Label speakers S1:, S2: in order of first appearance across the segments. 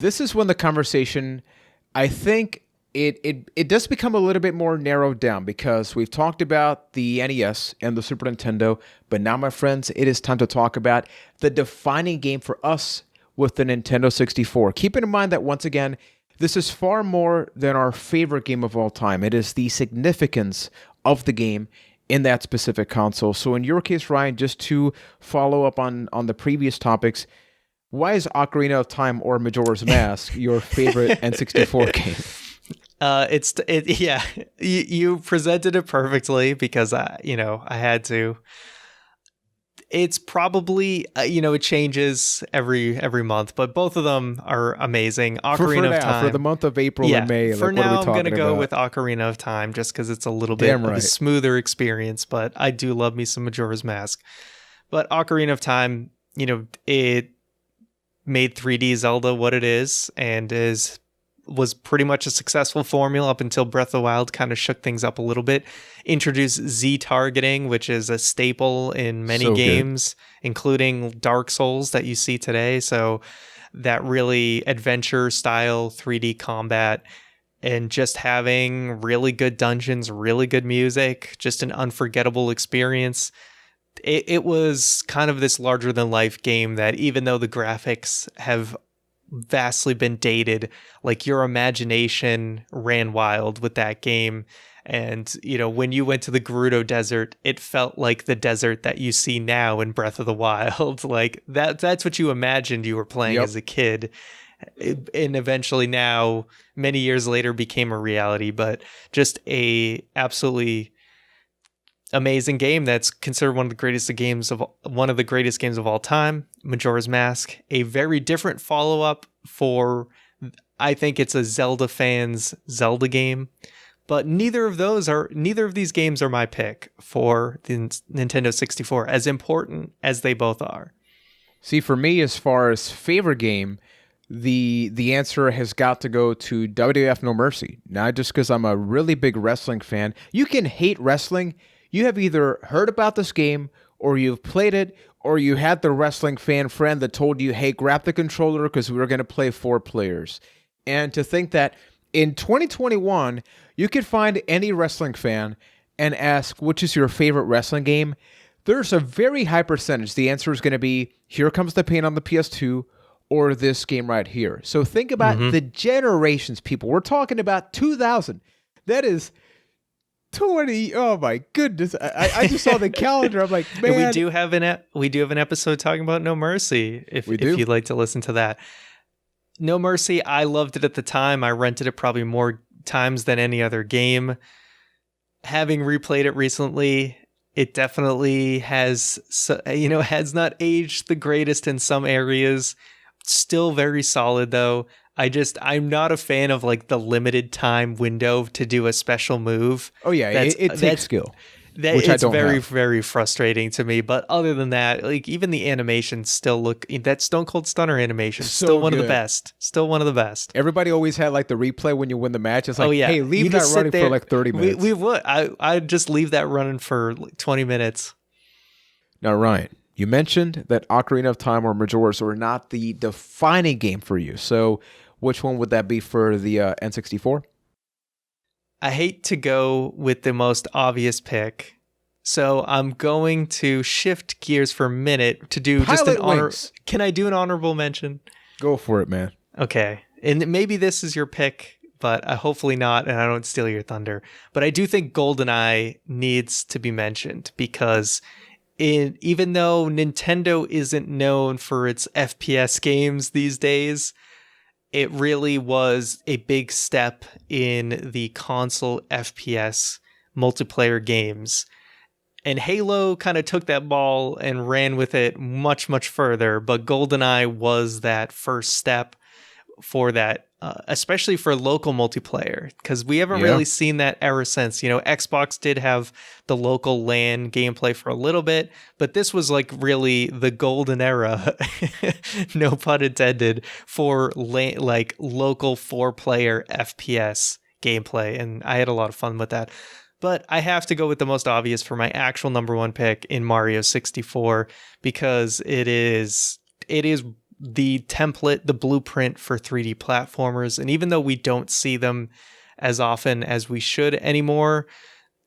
S1: This is when the conversation, I think it does become a little bit more narrowed down because we've talked about the NES and the Super Nintendo, but now, my friends, it is time to talk about the defining game for us with the Nintendo 64. Keeping in mind that, once again, this is far more than our favorite game of all time. It is the significance of the game in that specific console. So in your case, Ryan, just to follow up on the previous topics, why is Ocarina of Time or Majora's Mask your favorite N64 game?
S2: Yeah, you presented it perfectly because I had to. It's probably it changes every month, but both of them are amazing. Ocarina of Time
S1: for the month of April and May.
S2: For
S1: like,
S2: now,
S1: I'm
S2: going to go
S1: about?
S2: with Ocarina of Time just because it's a little bit of a smoother experience. But I do love me some Majora's Mask. But Ocarina of Time, it made 3D Zelda what it is and was pretty much a successful formula up until Breath of the Wild kind of shook things up a little bit. Introduced Z targeting, which is a staple in many games, including Dark Souls that you see today. So that really adventure style 3D combat and just having really good dungeons, really good music, just an unforgettable experience. It was kind of this larger than life game that, even though the graphics have vastly been dated, like, your imagination ran wild with that game. And when you went to the Gerudo Desert, it felt like the desert that you see now in Breath of the Wild. Like, that's what you imagined you were playing as a kid, and eventually now, many years later, became a reality. But just a absolutely amazing game that's considered one of the greatest games of all time. Majora's Mask, a very different follow-up for, I think it's a Zelda fan's Zelda game, but neither of these games are my pick for the Nintendo 64, as important as they both are.
S1: See, for me, as far as favorite game, the answer has got to go to WWF No Mercy. Not just because I'm a really big wrestling fan. You can hate wrestling. You have either heard about this game, or you've played it, or you had the wrestling fan friend that told you, hey, grab the controller because we were going to play 4 players. And to think that in 2021, you could find any wrestling fan and ask, which is your favorite wrestling game? There's a very high percentage. The answer is going to be, Here Comes the Pain on the PS2, or this game right here. So think about the generations, people. We're talking about 2000. That is 20. Oh my goodness. I just saw the calendar. I'm like, man.
S2: And we do have an episode talking about No Mercy, if you'd like to listen to that. No Mercy, I loved it at the time. I rented it probably more times than any other game. Having replayed it recently, it definitely has not aged the greatest in some areas. Still very solid though. I'm not a fan of, like, the limited time window to do a special move.
S1: Oh yeah, it takes skill.
S2: It's very, very frustrating to me. But other than that, like, even the animations still look, that Stone Cold Stunner animation, still one of the best. Still one of the best.
S1: Everybody always had, like, the replay when you win the match. It's like, hey, leave that running for like 30 minutes.
S2: We would. I'd just leave that running for like 20 minutes.
S1: Now, Ryan, you mentioned that Ocarina of Time or Majora's were not the defining game for you. So which one would that be for the N64?
S2: I hate to go with the most obvious pick, so I'm going to shift gears for a minute to do just an honor. Can I do an honorable mention?
S1: Go for it, man.
S2: Okay, and maybe this is your pick, but hopefully not, and I don't steal your thunder. But I do think Goldeneye needs to be mentioned because even though Nintendo isn't known for its FPS games these days, it really was a big step in the console FPS multiplayer games. And Halo kind of took that ball and ran with it much, much further. But GoldenEye was that first step for that, especially for local multiplayer, because we haven't really seen that era since. Xbox did have the local LAN gameplay for a little bit, but this was like really the golden era, no pun intended, for like local 4-player FPS gameplay, and I had a lot of fun with that. But I have to go with the most obvious for my actual number one pick in Mario 64, because it is the template, the blueprint for 3D platformers. And even though we don't see them as often as we should anymore,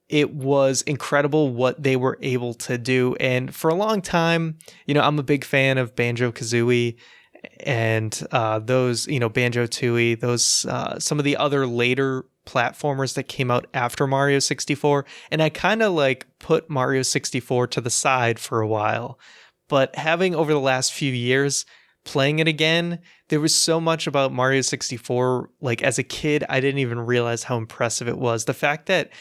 S2: it was incredible what they were able to do. And for a long time, I'm a big fan of Banjo-Kazooie and those, Banjo-Tooie, those some of the other later platformers that came out after Mario 64. And I kind of like put Mario 64 to the side for a while. But having over the last few years playing it again, there was so much about Mario 64. Like as a kid, I didn't even realize how impressive it was. The fact that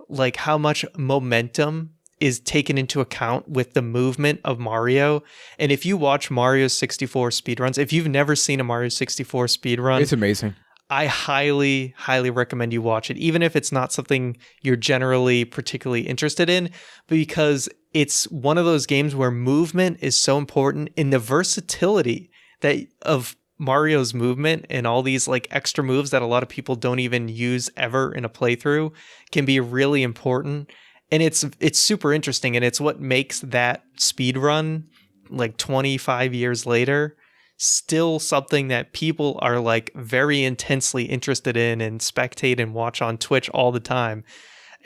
S2: like how much momentum is taken into account with the movement of Mario. And if you watch Mario 64 speedruns, if you've never seen a Mario 64 speedrun,
S1: it's amazing.
S2: I highly, highly recommend you watch it, even if it's not something you're generally particularly interested in, because it's one of those games where movement is so important in the versatility that of Mario's movement, and all these like extra moves that a lot of people don't even use ever in a playthrough can be really important. And it's super interesting, and it's what makes that speedrun like 25 years later still something that people are like very intensely interested in and spectate and watch on Twitch all the time.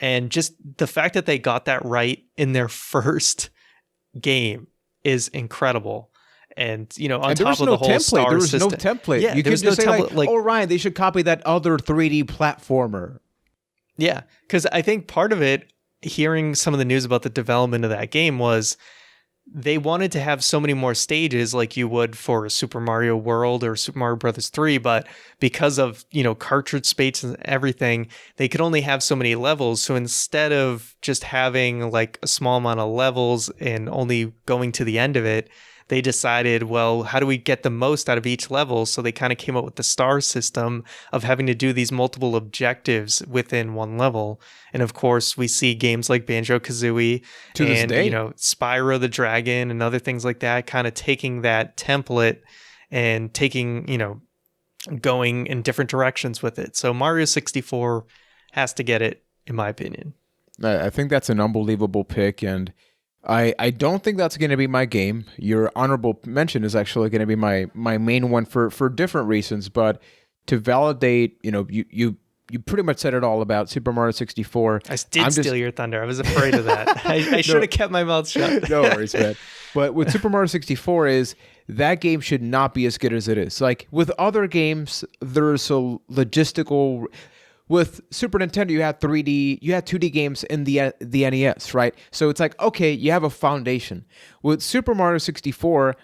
S2: And just the fact that they got that right in their first game is incredible. And on top of the whole star
S1: there was
S2: system,
S1: no template.
S2: Yeah,
S1: you could just say
S2: like,
S1: "Oh, Ryan, they should copy that other 3D platformer."
S2: Yeah, because I think part of it, hearing some of the news about the development of that game, was they wanted to have so many more stages like you would for Super Mario World or Super Mario Brothers 3, but because of, cartridge space and everything, they could only have so many levels. So instead of just having like a small amount of levels and only going to the end of it, they decided, well, how do we get the most out of each level? So they kind of came up with the star system of having to do these multiple objectives within one level. And of course, we see games like Banjo-Kazooie and, Spyro the Dragon and other things like that, kind of taking that template and taking, going in different directions with it. So Mario 64 has to get it, in my opinion.
S1: I think that's an unbelievable pick, and I don't think that's going to be my game. Your honorable mention is actually going to be my main one for different reasons, but to validate, you pretty much said it all about Super Mario 64.
S2: I did steal your thunder. I was afraid of that. I should have kept my mouth shut.
S1: No worries, man. But with Super Mario 64 is that game should not be as good as it is. Like with other games, there's a logistical. With Super Nintendo, you had 3D, you had 2D games in the NES, right? So it's like, okay, you have a foundation. With Super Mario 64,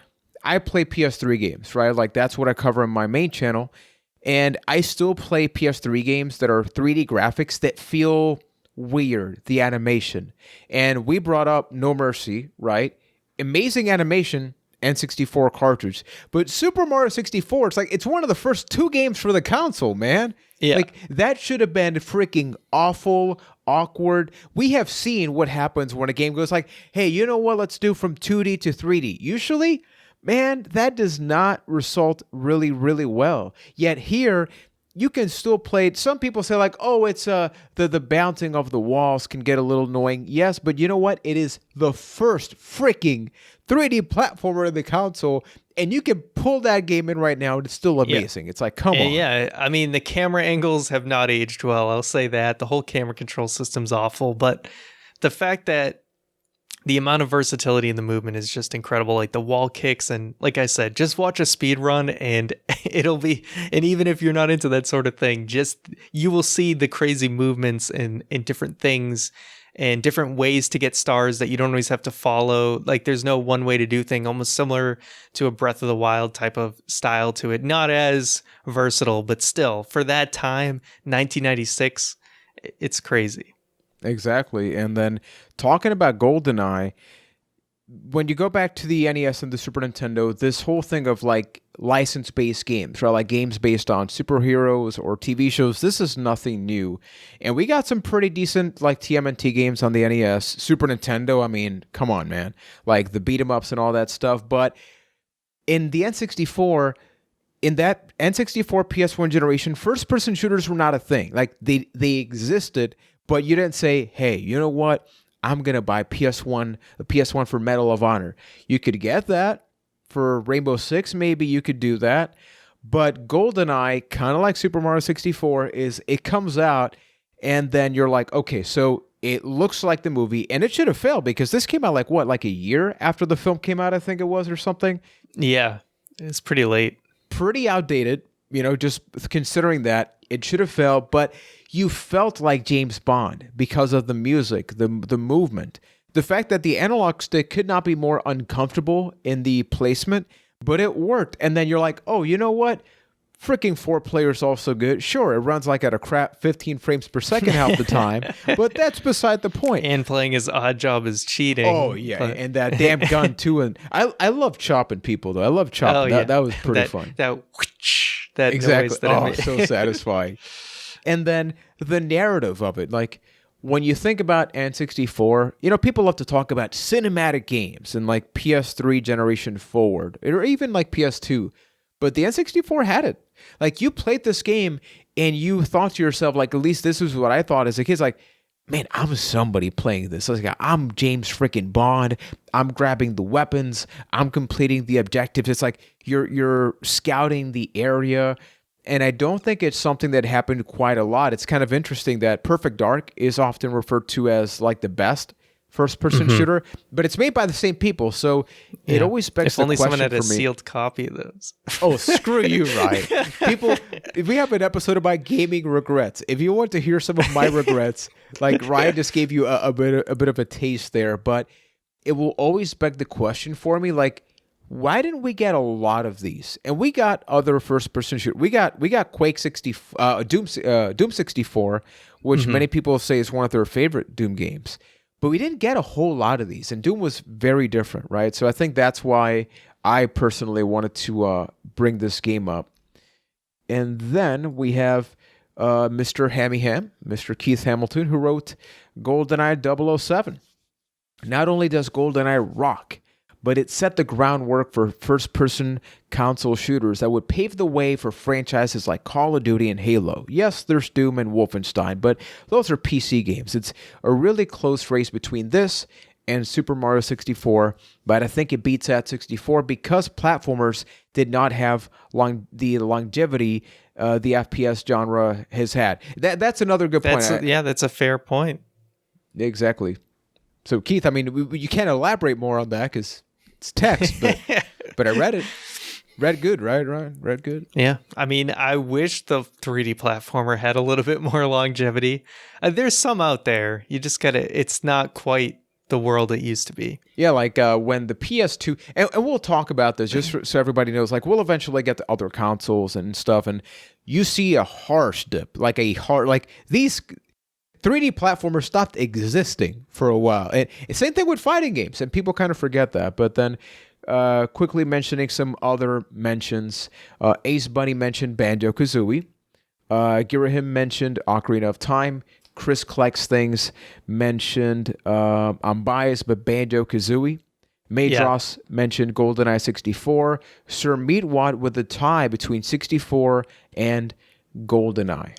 S1: I play PS3 games, right? Like that's what I cover on my main channel. And I still play PS3 games that are 3D graphics that feel weird, the animation. And we brought up No Mercy, right? Amazing animation, N64 cartridge. But Super Mario 64, it's one of the first two games for the console, man.
S2: Yeah.
S1: Like, that should have been freaking awful, awkward. We have seen what happens when a game goes like, hey, you know what? Let's do from 2D to 3D. Usually, man, that does not result really, really well. Yet here, you can still play it. Some people say like, oh, it's the bouncing of the walls can get a little annoying. Yes, but you know what? It is the first freaking 3D platformer in the console, and you can pull that game in right now, and it's still amazing. Yeah. It's like, come on.
S2: Yeah, I mean, the camera angles have not aged well. I'll say that. The whole camera control system's awful, but the fact that the amount of versatility in the movement is just incredible. Like the wall kicks, and like I said, just watch a speed run and it'll be, and even if you're not into that sort of thing, just you will see the crazy movements and different things and different ways to get stars that you don't always have to follow. Like there's no one way to do thing, almost similar to a Breath of the Wild type of style to it. Not as versatile, but still for that time, 1996, it's crazy.
S1: Exactly. And then talking about Goldeneye, when you go back to the NES and the Super Nintendo, this whole thing of like license-based games, right? Like games based on superheroes or TV shows, this is nothing new. And we got some pretty decent like TMNT games on the NES. Super Nintendo, I mean, come on, man. Like the beat-em-ups and all that stuff. But in the N64, in that N64 PS1 generation, first-person shooters were not a thing. Like they existed, but you didn't say, hey, you know what? I'm going to buy the PS1 for Medal of Honor. You could get that for Rainbow Six, maybe you could do that. But GoldenEye, kind of like Super Mario 64, is it comes out and then you're like, okay, so it looks like the movie, and it should have failed because this came out like a year after the film came out, I think it was, or something.
S2: Yeah, it's pretty late.
S1: Pretty outdated, just considering that it should have failed, but you felt like James Bond because of the music, the movement. The fact that the analog stick could not be more uncomfortable in the placement, but it worked. And then you're like, oh, you know what? Freaking 4-player is also good. Sure, it runs like at a crap 15 frames per second half the time, but that's beside the point.
S2: And playing his Odd Job is cheating.
S1: Oh, yeah, and that damn gun, too. And I love chopping people, though. I love chopping. That was pretty fun.
S2: That
S1: exactly.
S2: Noise that I made.
S1: So satisfying. And then the narrative of it, like, when you think about N64, people love to talk about cinematic games and like PS3 generation forward, or even like PS2. But the N64 had it. Like, you played this game and you thought to yourself, like, at least this is what I thought as a kid. It's like, man, I'm somebody playing this. Like, I'm James freaking Bond. I'm grabbing the weapons. I'm completing the objectives. It's like you're scouting the area. And I don't think it's something that happened quite a lot. It's kind of interesting that Perfect Dark is often referred to as like the best first-person shooter, but it's made by the same people, so it always begs the question for me.
S2: If only someone had a sealed copy of those.
S1: Oh, screw you, Ryan. People, we have an episode about gaming regrets. If you want to hear some of my regrets, like Ryan just gave you a bit of a taste there, but it will always beg the question for me, like, why didn't we get a lot of these? And we got other first-person shooters. We got Quake 60, Doom 64, which many people say is one of their favorite Doom games. But we didn't get a whole lot of these, and Doom was very different, right? So I think that's why I personally wanted to bring this game up. And then we have Mr. Hammy Ham, Mr. Keith Hamilton, who wrote GoldenEye 007. Not only does GoldenEye rock, but it set the groundwork for first-person console shooters that would pave the way for franchises like Call of Duty and Halo. Yes, there's Doom and Wolfenstein, but those are PC games. It's a really close race between this and Super Mario 64, but I think it beats at 64 because platformers did not have the longevity the FPS genre has had. That's another good point.
S2: That's a fair point.
S1: Exactly. So, Keith, I mean, you can't elaborate more on that because it's text, but I read it. Read good, right, Ryan? Read good?
S2: Yeah. I mean, I wish the 3D platformer had a little bit more longevity. There's some out there. You just gotta, it's not quite the world it used to be.
S1: Yeah, like when the PS2, and we'll talk about this just so everybody knows, like we'll eventually get to other consoles and stuff, and you see a harsh dip, like these 3D platformers stopped existing for a while. And same thing with fighting games, and people kind of forget that. But then quickly mentioning some other mentions, Ace Bunny mentioned Banjo-Kazooie. Girahim mentioned Ocarina of Time. Chris Collects Things mentioned, I'm biased, but Banjo-Kazooie. Madross mentioned GoldenEye 64. Sir Meatwad with a tie between 64 and GoldenEye.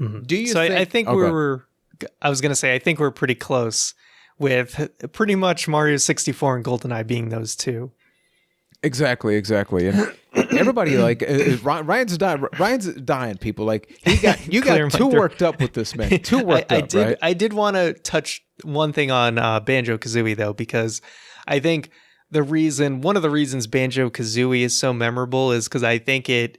S2: Mm-hmm. Do you think... I think I was going to say, I think we're pretty close with pretty much Mario 64 and GoldenEye being those two.
S1: Exactly. And everybody, like, Ryan's dying, people. Like, you got too worked up with this, man. Too worked up, right?
S2: I did want to touch one thing on Banjo-Kazooie, though, because I think one of the reasons Banjo-Kazooie is so memorable is because I think it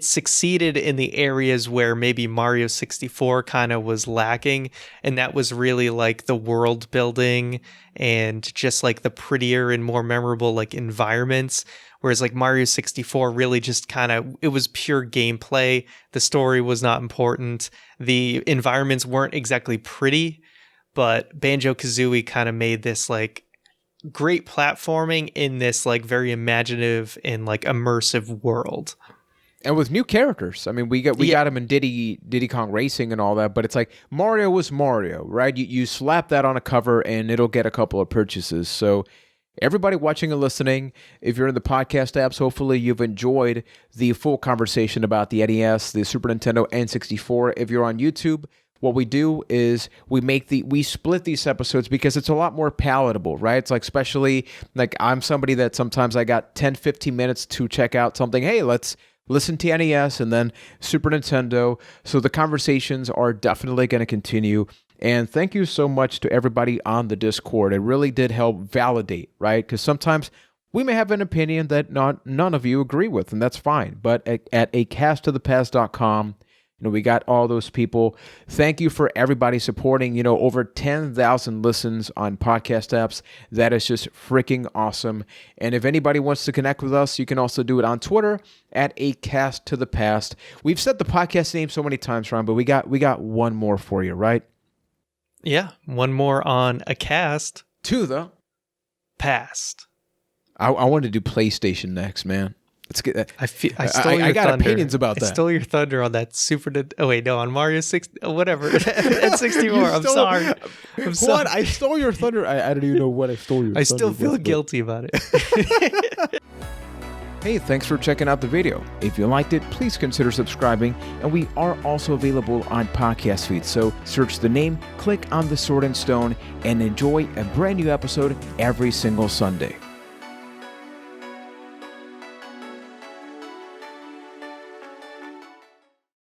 S2: succeeded in the areas where maybe Mario 64 kind of was lacking, and that was really like the world building and just like the prettier and more memorable like environments, whereas like Mario 64 really just kind of, it was pure gameplay. The story was not important. The environments weren't exactly pretty, but Banjo-Kazooie kind of made this like great platforming in this like very imaginative and like immersive world.
S1: And with new characters. I mean, we got him in Diddy Kong Racing and all that, but it's like Mario was Mario, right? You slap that on a cover and it'll get a couple of purchases. So everybody watching and listening, if you're in the podcast apps, hopefully you've enjoyed the full conversation about the NES, the Super Nintendo, N64. If you're on YouTube, what we do is we split these episodes because it's a lot more palatable, right? It's like, especially like I'm somebody that sometimes I got 10, 15 minutes to check out something. Hey, let's listen to NES and then Super Nintendo. So the conversations are definitely going to continue. And thank you so much to everybody on the Discord. It really did help validate, right? Because sometimes we may have an opinion that none of you agree with, and that's fine. But at acasttothepast.com, we got all those people. Thank you for everybody supporting, over 10,000 listens on podcast apps. That is just freaking awesome. And if anybody wants to connect with us, you can also do it on Twitter at acasttothepast. We've said the podcast name so many times, Ron, but we got one more for you, right?
S2: Yeah, one more on a cast
S1: to the
S2: past.
S1: I wanted to do PlayStation next, man. Let's get that.
S2: I got
S1: thunder. Opinions about that.
S2: I stole your thunder on that on Mario 6, whatever. N64. I'm sorry.
S1: What? I stole your thunder. I don't even know what I stole your thunder.
S2: I still feel guilty about it.
S1: Hey, thanks for checking out the video. If you liked it, please consider subscribing, and we are also available on podcast feeds. So search the name, click on the Sword and Stone, and enjoy a brand new episode every single Sunday.